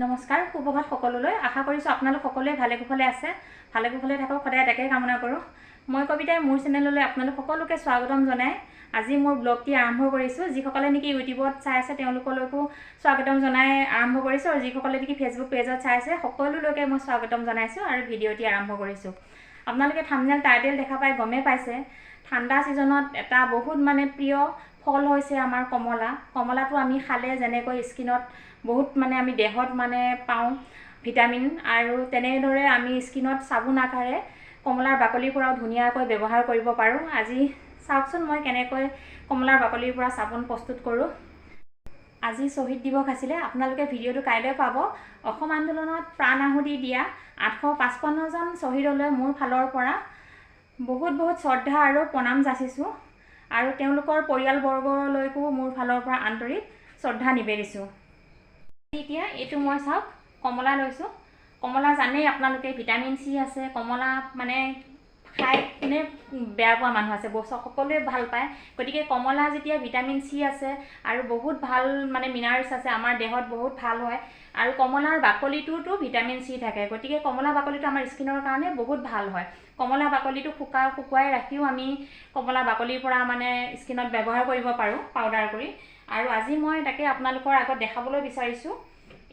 নমস্কাৰ সুপ্ৰভাত সকলোলৈ আশা কৰিছোঁ আপোনালোক সকলোৱে ভালে কুশলে আছে ভালে কুশলে থাকক সদায় তাকে কামনা কৰোঁ মই কবিতাই মোৰ চেনেললৈ আপোনালোক সকলোকে স্বাগতম জনাই আজি মোৰ ব্লগটি আৰম্ভ কৰিছোঁ যিসকলে নেকি ইউটিউবত চাই আছে তেওঁলোকলৈকো স্বাগতম জনাই আৰম্ভ কৰিছোঁ আৰু যিসকলে নেকি ফেচবুক পেজত চাই আছে সকলোলৈকে মই স্বাগতম জনাইছোঁ আৰু ভিডিঅ'টি আৰম্ভ কৰিছোঁ আপোনালোকে থাম্বনেল টাইটেল দেখা পাই গমে পাইছে ঠাণ্ডা সিজনত এটা বহুত মানে প্ৰিয় ফল হৈছে আমাৰ কমলা কমলাটো আমি খালে যেনেকৈ স্কিনত বহুত মানে আমি দেহত মানে পাওঁ ভিটামিন আৰু তেনেদৰে আমি স্কিনত সাবুন আকাৰে কমলাৰ বাকলিৰ পৰাও ধুনীয়াকৈ ব্যৱহাৰ কৰিব পাৰোঁ আজি চাওকচোন মই কেনেকৈ কমলাৰ বাকলিৰ পৰা সাবুন প্ৰস্তুত কৰোঁ আজি শহীদ দিৱস আছিলে আপোনালোকে ভিডিঅ'টো কাইলৈ পাব অসম আন্দোলনত প্ৰাণ আহুতি দিয়া 855 জন শহীদলৈ মোৰ ফালৰ পৰা বহুত শ্ৰদ্ধা আৰু প্ৰণাম যাচিছোঁ আৰু তেওঁলোকৰ পৰিয়ালবৰ্গলৈকো মোৰ ফালৰ পৰা আন্তৰিক শ্ৰদ্ধা নিবেদিছোঁ এতিয়া এইটো মই চাওক কমলা লৈছোঁ কমলা জানেই আপোনালোকে ভিটামিন চি আছে কমলা মানে খাই কোনে বেয়া পোৱা মানুহ আছে সকলোৱে ভাল পায় গতিকে কমলা যেতিয়া ভিটামিন চি আছে আৰু বহুত ভাল মানে মিনাৰেলছ আছে আমাৰ দেহত বহুত ভাল হয় আৰু কমলাৰ বাকলিটোতো ভিটামিন চি থাকে গতিকে কমলা বাকলিটো আমাৰ স্কিনৰ কাৰণে বহুত ভাল হয় কমলা বাকলিটো শুকুৱাই ৰাখিও আমি কমলা বাকলিৰ পৰা মানে স্কিনত ব্যৱহাৰ কৰিব পাৰোঁ পাউডাৰ কৰি আৰু আজি মই তাকে আপোনালোকৰ আগত দেখাবলৈ বিচাৰিছোঁ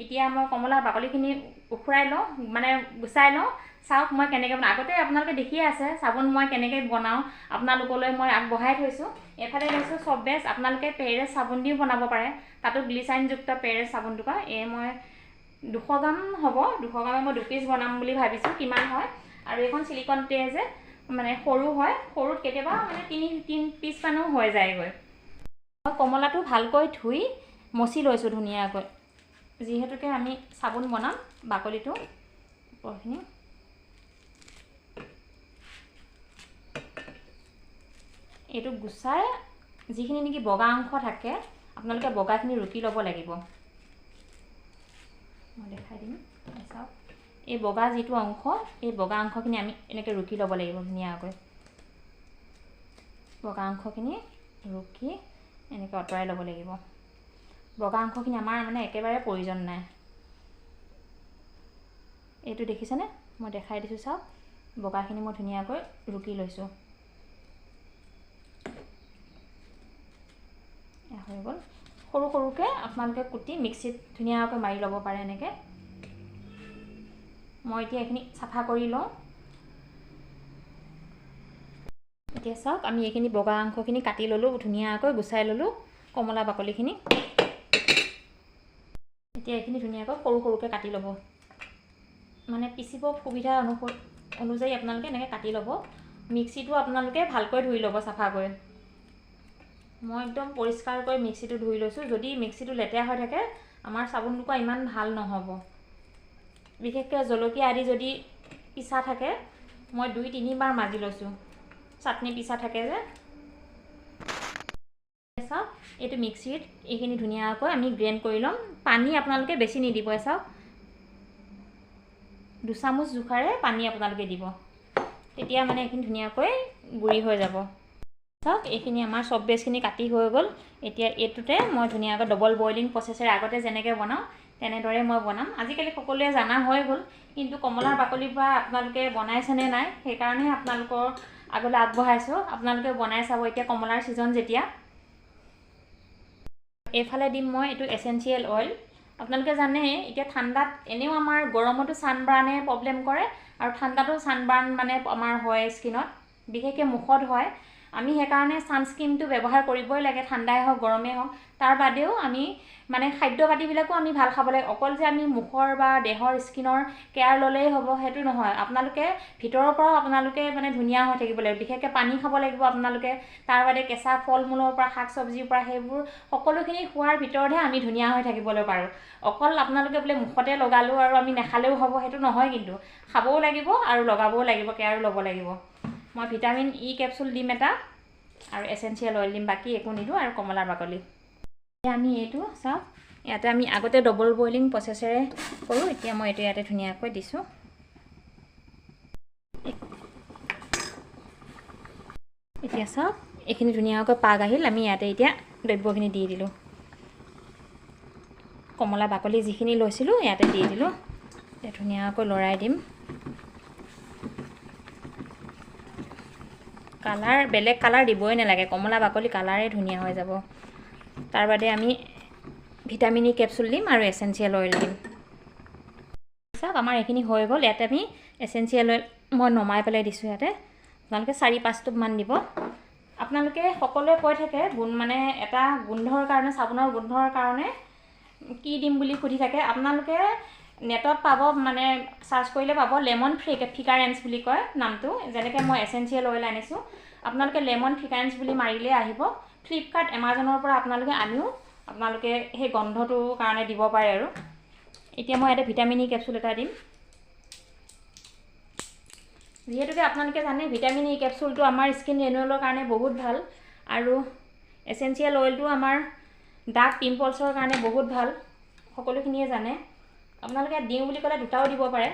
এতিয়া মই কমলা বাকলিখিনি উখুৰাই লওঁ মানে গুচাই লওঁ চাওক মই কেনেকৈ বনাওঁ আগতে আপোনালোকে দেখিয়ে আছে চাবোন মই কেনেকৈ বনাওঁ আপোনালোকলৈ মই আগবঢ়াই থৈছোঁ এফালে লৈছোঁ চব বেছ আপোনালোকে পেৰেছ চাবোন দিও বনাব পাৰে তাতো গ্লিচাৰিনযুক্ত পেৰেছ চাবোন টুকুৰা মই 200 গ্ৰাম হ'ব 200 গ্ৰামে মই 2 পিচ বনাম বুলি ভাবিছোঁ কিমান হয় আৰু এখন সিলিকন ট্ৰে যে মানে সৰু হয় সৰুত কেতিয়াবা মানে 3 পিচ মানো হৈ যায়গৈ মই কমলাটো ভালকৈ ধুই মচি লৈছোঁ ধুনীয়াকৈ যিহেতুকে আমি চাবোন বনাম বাকলিটো ওপৰখিনি এইটো গুচাই যিখিনি নেকি বগা অংশ থাকে আপোনালোকে বগাখিনি ৰুকি ল'ব লাগিব মই দেখাই দিম চাওক এই বগা যিটো অংশ এই বগা অংশখিনি আমি এনেকৈ ৰুকি ল'ব লাগিব ধুনীয়াকৈ বগা অংশখিনি ৰুকি এনেকৈ আঁতৰাই ল'ব লাগিব বগা অংশখিনি আমাৰ মানে একেবাৰে প্ৰয়োজন নাই এইটো দেখিছেনে মই দেখাই দিছোঁ চাওক বগাখিনি মই ধুনীয়াকৈ ৰুকি লৈছোঁ হৈ গ'ল সৰু সৰুকৈ আপোনালোকে কুটি মিক্সিত ধুনীয়াকৈ মাৰি ল'ব পাৰে এনেকৈ মই এতিয়া এইখিনি চাফা কৰি লওঁ এতিয়া চাওক আমি এইখিনি বগা অংশখিনি কাটি ল'লোঁ ধুনীয়াকৈ গুচাই ল'লোঁ কমলা বাকলিখিনি এতিয়া এইখিনি ধুনীয়াকৈ সৰু সৰুকৈ কাটি ল'ব মানে পিচিব সুবিধা অনুযায়ী আপোনালোকে এনেকৈ কাটি ল'ব মিক্সিটো আপোনালোকে ভালকৈ ধুই ল'ব চাফাকৈ মই একদম পৰিষ্কাৰকৈ মিক্সিটো ধুই লৈছোঁ যদি মিক্সিটো লেতেৰা হৈ থাকে আমাৰ চাবোন টুকুৰা ইমান ভাল নহ'ব বিশেষকৈ জলকীয়া আদি যদি পিছা থাকে মই 2-3 বাৰ মাজি লৈছোঁ চাটনি পিছা থাকে যে চাওক এইটো মিক্সিত এইখিনি ধুনীয়াকৈ আমি গ্ৰাইণ্ড কৰি ল'ম পানী আপোনালোকে বেছি নিদিব চাওক 2 চামুচ জোখাৰে পানী আপোনালোকে দিব তেতিয়া মানে এইখিনি ধুনীয়াকৈ গুড়ি হৈ যাব চাওক এইখিনি আমাৰ চব বেছখিনি কাটি হৈ গ'ল এতিয়া এইটোতে মই ধুনীয়াকৈ ডবল বইলিং প্ৰচেছেৰে আগতে যেনেকৈ বনাওঁ তেনেদৰে মই বনাম আজিকালি সকলোৱে জানা হৈ গ'ল কিন্তু কমলাৰ বাকলিৰ পৰা আপোনালোকে বনাইছেনে নাই সেইকাৰণে আপোনালোকৰ আগলৈ আগবঢ়াইছোঁ আপোনালোকে বনাই চাব এতিয়া কমলাৰ ছিজন যেতিয়া এইফালে দিম মই এইটো এচেঞ্চিয়েল অইল আপোনালোকে জানে এতিয়া ঠাণ্ডাত এনেও আমাৰ গৰমতো ছানবাৰ্ণে প্ৰব্লেম কৰে আৰু ঠাণ্ডাতো ছানবাৰ্ণ মানে আমাৰ হয় স্কিনত বিশেষকৈ মুখত হয় আমি সেইকাৰণে ছানস্ক্ৰীনটো ব্যৱহাৰ কৰিবই লাগে ঠাণ্ডাই হওক গৰমেই হওক তাৰ বাদেও আমি মানে খাদ্য পাতিবিলাকো আমি ভাল খাব লাগে অকল যে আমি মুখৰ বা দেহৰ স্কিনৰ কেয়াৰ ল'লেই হ'ব সেইটো নহয় আপোনালোকে ভিতৰৰ পৰাও আপোনালোকে মানে ধুনীয়া হৈ থাকিব লাগিব বিশেষকৈ পানী খাব লাগিব আপোনালোকে তাৰ বাদে কেঁচা ফল মূলৰ পৰা শাক চব্জিৰ পৰা সেইবোৰ সকলোখিনি খোৱাৰ ভিতৰতহে আমি ধুনীয়া হৈ থাকিবলৈ পাৰোঁ অকল আপোনালোকে বোলে মুখতে লগালোঁ আৰু আমি নাখালেও হ'ব সেইটো নহয় কিন্তু খাবও লাগিব আৰু লগাবও লাগিব কেয়াৰো ল'ব লাগিব মই ভিটামিন ই কেপচুল দিম এটা আৰু এচেঞ্চিয়েল অইল দিম বাকী একো নিদিওঁ আৰু কমলাৰ বাকলি আমি এইটো চাওক ইয়াতে আমি আগতে ডবল বইলিং প্ৰচেছেৰে কৰোঁ এতিয়া মই এইটো ইয়াতে ধুনীয়াকৈ দিছোঁ এতিয়া চাওক এইখিনি ধুনীয়াকৈ পাক আহিল আমি ইয়াতে এতিয়া দ্ৰব্যখিনি দি দিলোঁ কমলা বাকলি যিখিনি লৈছিলোঁ ইয়াতে দি দিলোঁ। ধুনীয়াকৈ লৰাই দিম। কালাৰ বেলেগ কালাৰ দিবই নালাগে, কমলা বাকলি কালাৰে ধুনীয়া হৈ যাব। তাৰ বাদে আমি ভিটামিন ই কেপচুল দিম আৰু এচেঞ্চিয়েল অইল দিম। চাওক আমাৰ এইখিনি হৈ গ'ল। ইয়াতে আমি এচেঞ্চিয়েল অইল মই নমাই পেলাই দিছোঁ। ইয়াতে আপোনালোকে 4-5 টোপমান দিব। আপোনালোকে সকলোৱে কৈ থাকে মানে এটা গোন্ধৰ কাৰণে, চাবোনৰ গোন্ধৰ কাৰণে কি দিম বুলি সুধি থাকে। আপোনালোকে নেটত পাব, মানে চাৰ্চ কৰিলে পাব, লেমন ফ্ৰিকাৰেন্স বুলি কয় নামটো। যেনেকৈ মই এচেঞ্চিয়েল অইল আনিছোঁ, আপোনালোকে লেমন ফ্ৰিকাৰেন্স বুলি মাৰিলে আহিব। ফ্লিপকাৰ্ট, এমাজনৰ পৰা আপোনালোকে আনিও আপোনালোকে সেই গন্ধটোৰ কাৰণে দিব পাৰে আৰু। এতিয়া মই ইয়াতে ভিটামিন ই কেপচুল এটা দিম। যিহেতুকে আপোনালোকে জানে ভিটামিন ই কেপচুলটো আমাৰ স্কিন ৰেনুৱেলৰ কাৰণে বহুত ভাল, আৰু এচেঞ্চিয়েল অইলটো আমাৰ ডাৰ্ক পিম্পলছৰ কাৰণে বহুত ভাল, সকলোখিনিয়ে জানে। আপোনালোকে দিওঁ বুলি ক'লে দুটাও দিব পাৰে।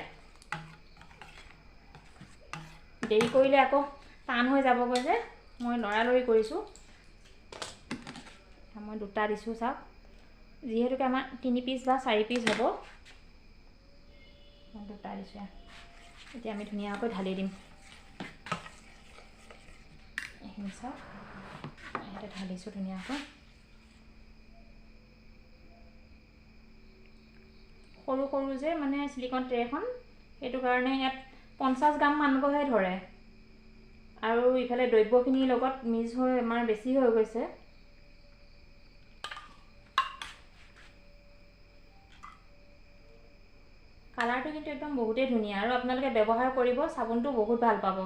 দেৰি কৰিলে আকৌ টান হৈ যাবগৈ যে, মই লৰালৰি কৰিছোঁ। মই দুটা দিছোঁ। চাওক যিহেতুকে আমাৰ 3 পিচ বা 4 পিচ হ'ব, মই দুটা দিছোঁ। এতিয়া আমি ধুনীয়াকৈ ঢালি দিম। এইখিনি চাওক ইয়াতে ঢালিছোঁ ধুনীয়াকৈ। সৰু সৰু যে মানে চিলিকন ট্ৰেখন, সেইটো কাৰণে ইয়াত 50 গ্ৰাম মানকৈহে ধৰে, আৰু ইফালে দ্ৰব্যখিনিৰ লগত মিক্স হৈ আমাৰ বেছি হৈ গৈছে। কালাৰটো কিন্তু একদম বহুতেই ধুনীয়া, আৰু আপোনালোকে ব্যৱহাৰ কৰিব, চাবোনটো বহুত ভাল পাব।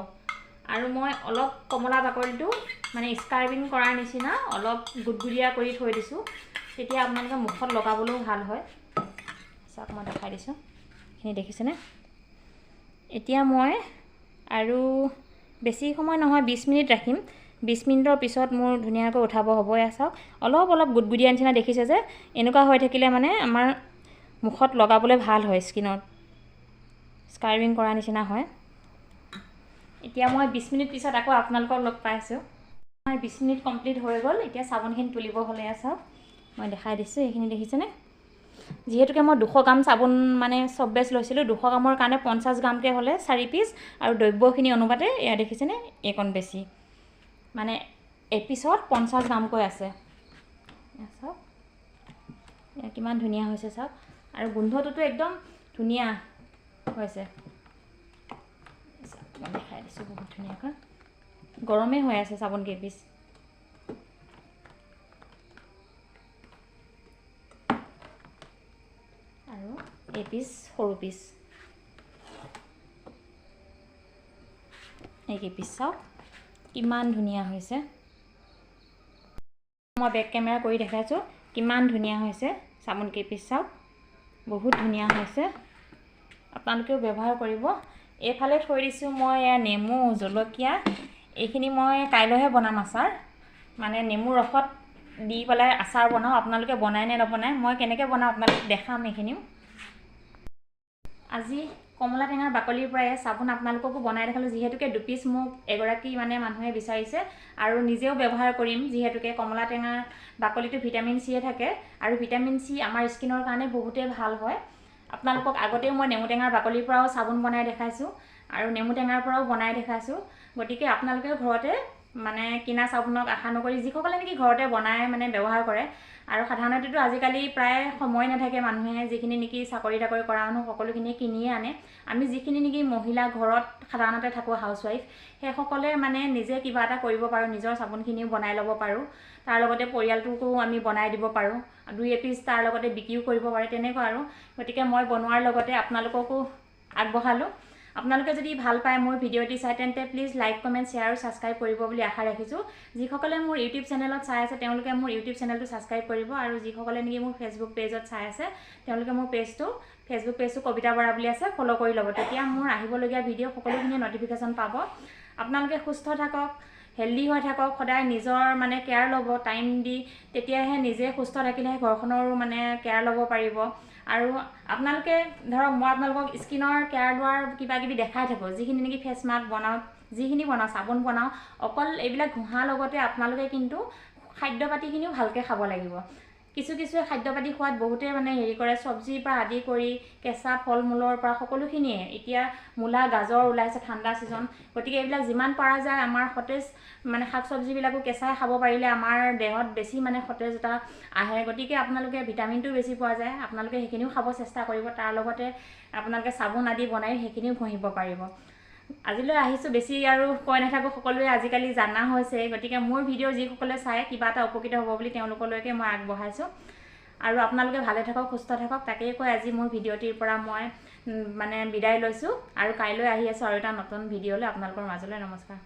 আৰু মই অলপ কমলা বাকলিটো মানে স্কাৰ্বিং কৰাৰ নিচিনা অলপ গুদগুদীয়া কৰি থৈ দিছোঁ, তেতিয়া আপোনালোকে মুখত লগাবলৈও ভাল হয়। চাওক মই দেখাই দিছোঁ, এইখিনি দেখিছেনে? এতিয়া মই আৰু বেছি সময় নহয়, 20 মিনিট ৰাখিম। 20 মিনিটৰ পিছত মোৰ ধুনীয়াকৈ উঠাব হ'ব। এয়া চাওক অলপ অলপ গুদগুদীয়া নিচিনা দেখিছে যে, এনেকুৱা হৈ থাকিলে মানে আমাৰ মুখত লগাবলৈ ভাল হয়, স্কিনত স্কাৰ্বিং কৰা নিচিনা হয়। এতিয়া মই 20 মিনিট পিছত আকৌ আপোনালোকক লগ পাইছোঁ। 20 মিনিট কমপ্লিট হৈ গ'ল। এতিয়া চাবোনখিনি তুলিব হ'লে চাওক মই দেখাই দিছোঁ, এইখিনি দেখিছেনে? যিহেতুকে মই 200 গ্ৰাম চাবোন মানে চব বেচ লৈছিলোঁ, 200 গ্ৰামৰ কাৰণে 50 গ্ৰামকৈ হ'লে 4 পিচ, আৰু দ্ৰব্যখিনি অনুপাতে এয়া দেখিছেনে এইকণ বেছি, মানে এপিছত 50 গ্ৰামকৈ আছে। চাওক এয়া কিমান ধুনীয়া হৈছে চাওক, আৰু গোন্ধটোতো একদম ধুনীয়া হৈছে। মই দেখাই দিছোঁ বহুত ধুনীয়াকৈ, গৰমেই হৈ আছে চাবোন কেইপিচ। আৰু এপিচ সৰু পিচ, এইকেইপিচ চাওক কিমান ধুনীয়া হৈছে। মই বেক কেমেৰা কৰি দেখাইছোঁ কিমান ধুনীয়া হৈছে চাবোন কেইপিচ। চাওক বহুত ধুনীয়া হৈছে, আপোনালোকেও ব্যৱহাৰ কৰিব। এইফালে থৈ দিছোঁ মই এয়া নেমু, জলকীয়া, এইখিনি মই কাইলৈহে বনাম আচাৰ, মানে নেমু ৰসত দি পেলাই আচাৰ বনাওঁ। আপোনালোকে বনাই নে নবনায়, মই কেনেকৈ বনাওঁ আপোনালোকক দেখাম এইখিনিও। আজি কমলা টেঙাৰ বাকলিৰ পৰাই চাবোন আপোনালোককো বনাই দেখালোঁ, যিহেতুকে 2 পিচ মোক এগৰাকী মানে মানুহে বিচাৰিছে, আৰু নিজেও ব্যৱহাৰ কৰিম। যিহেতুকে কমলা টেঙাৰ বাকলিটো ভিটামিন চিয়ে থাকে, আৰু ভিটামিন চি আমাৰ স্কিনৰ কাৰণে বহুতেই ভাল হয়। আপোনালোকক আগতেও মই নেমু টেঙাৰ বাকলিৰ পৰাও চাবোন বনাই দেখাইছোঁ, আৰু নেমু টেঙাৰ পৰাও বনাই দেখাইছোঁ। গতিকে আপোনালোকেও ঘৰতে মানে কিনা চাবোনক আশা নকৰি, যিসকলে নেকি ঘৰতে বনাই মানে ব্যৱহাৰ কৰে, আৰু সাধাৰণতেতো আজিকালি প্ৰায় সময় নাথাকে মানুহে, যিখিনি নেকি চাকৰি তাকৰি কৰা মানুহ সকলোখিনিয়ে কিনিয়ে আনে। আমি যিখিনি নেকি মহিলা ঘৰত সাধাৰণতে থাকোঁ, হাউচৱাইফ, সেইসকলে মানে নিজে কিবা এটা কৰিব পাৰোঁ, নিজৰ চাবোনখিনিও বনাই ল'ব পাৰোঁ, তাৰ লগতে পৰিয়ালটোকো আমি বনাই দিব পাৰোঁ, 2 এপিচ তাৰ লগতে বিক্ৰীও কৰিব পাৰে, তেনেকুৱা আৰু। গতিকে মই বনোৱাৰ লগতে আপোনালোককো আগবঢ়ালোঁ। আপোনালোকে যদি ভাল পায় মোৰ ভিডিঅ'টি চাই, তেন্তে প্লিজ লাইক, কমেণ্ট, শ্বেয়াৰ আৰু ছাবস্ক্ৰাইব কৰিব বুলি আশা ৰাখিছোঁ। যিসকলে মোৰ ইউটিউব চেনেলত চাই আছে তেওঁলোকে মোৰ ইউটিউব চেনেলটো ছাবস্ক্ৰাইব কৰিব, আৰু যিসকলে নেকি মোৰ ফেচবুক পেজত চাই আছে তেওঁলোকে মোৰ ফেচবুক পেজটো কবিতা বৰা বুলি আছে, ফ'ল' কৰি ল'ব। তেতিয়া মোৰ আহিবলগীয়া ভিডিঅ' সকলোখিনি নটিফিকেশ্যন পাব। আপোনালোকে সুস্থ থাকক, হেল্ডি হৈ থাকক, সদায় নিজৰ মানে কেয়াৰ ল'ব টাইম দি, তেতিয়াহে নিজে সুস্থ থাকিলেহে ঘৰখনৰো মানে কেয়াৰ ল'ব পাৰিব। আৰু আপোনালোকে ধৰক মই আপোনালোকক স্কিনৰ কেয়াৰ লোৱাৰ কিবা কিবি দেখাই থাকোঁ, যিখিনি নেকি ফেচ মাস্ক বনাওঁ, যিখিনি বনাওঁ, চাবোন বনাওঁ, অকল এইবিলাক ঘঁহাৰ লগতে আপোনালোকে কিন্তু খাদ্য পাতিখিনিও ভালকৈ খাব লাগিব। কিছু খাদ্য পাতি খোৱাত বহুতে মানে হেৰি কৰে, চব্জিৰ পৰা আদি কৰি কেঁচা ফল মূলৰ পৰা সকলোখিনিয়ে। এতিয়া মূলা গাজৰ ওলাইছে ঠাণ্ডা ছিজন, গতিকে এইবিলাক যিমান পৰা যায় আমাৰ সতেজ মানে শাক চব্জিবিলাকো কেঁচাই খাব পাৰিলে আমাৰ দেহত বেছি মানে সতেজতা আহে। গতিকে আপোনালোকে ভিটামিনটো বেছি পোৱা যায়, আপোনালোকে সেইখিনিও খাব চেষ্টা কৰিব। তাৰ লগতে আপোনালোকে চাবোন আদি বনাই সেইখিনিও ঘঁহিব পাৰিব। আজিলৈ আহিছোঁ, বেছি আৰু কৈ নাথাকোঁ, সকলোৱে আজিকালি জানা হৈছে। গতিকে মোৰ ভিডিঅ' যিসকলে চাই কিবা এটা উপকৃত হ'ব বুলি তেওঁলোকলৈকে মই আগবঢ়াইছোঁ। আৰু আপোনালোকে ভালে থাকক, সুস্থ থাকক, তাকেই কৈ আজি মোৰ ভিডিঅ'টিৰ পৰা মই মানে বিদায় লৈছোঁ। আৰু কাইলৈ আহি আছোঁ আৰু এটা নতুন ভিডিঅ'লৈ আপোনালোকৰ মাজলৈ। নমস্কাৰ।